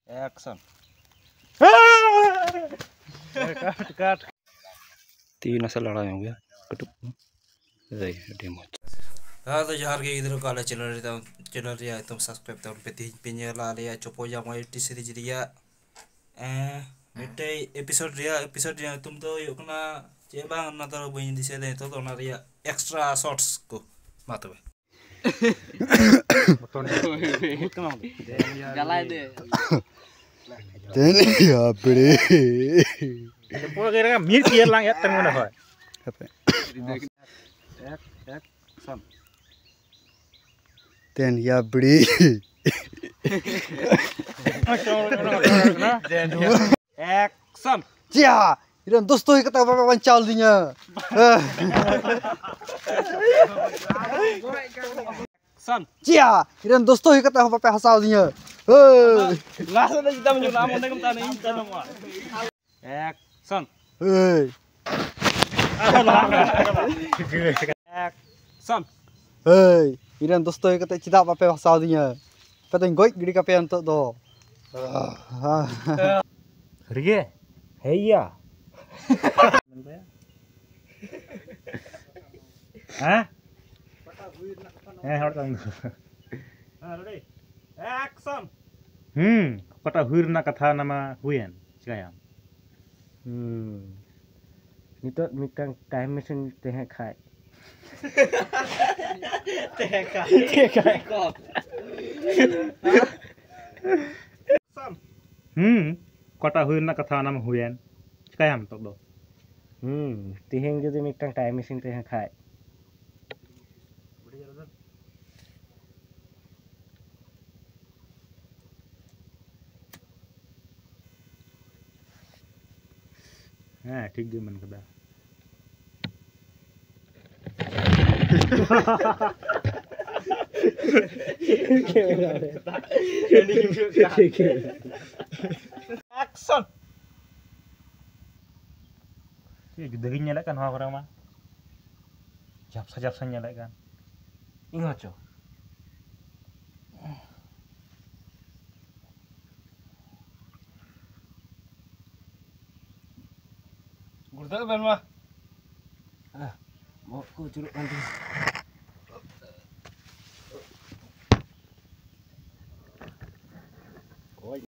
Action. Cut. तीन ऐसा लड़ाई हो गया कटुक डेमोज हाँ तो यार के इधर काले चैनल रिया तुम सब्सक्राइब तो पे पिन्या ला लिया चोपो या मोई टी सीरीज रिया मिटे एपिसोड रिया तुम तो यो कना चे बांग ना तो बइन दिसे दे तो ना रिया एक्स्ट्रा शॉट्स को मातबे Galai deh. तेने या बड़े Pura kira mir kier lang ya tengok dah hoy. Action. तेन या बड़ी Action. क्या इधर दोस्तों ही कता बाबा चाल दिया Action. क्या इधर दोस्तों ही कता बाबा हंसा दिया Langsung aja kita menyulam mondek tani tanam. Action. Action. इधर दोस्तों ही कता चिदा बाबा हंसा दिया पता नहीं गोई गिरी का पे अंत दो Rie. Heya. Hah? Hot tang. Ready. Action. Kata huir na katha nama huyen. Cikayam. Nito mitang time machine teh khai. Kata huir na katha nama huyen. Cikayam tok do. Tiheng jadi mitang time machine teh khai. ठीक गे मन कदा. Action. Dari nyala kan orang mah. Japsa nyala kan. Ingat jo. Gurdal ban mah. Mau ku curug nanti.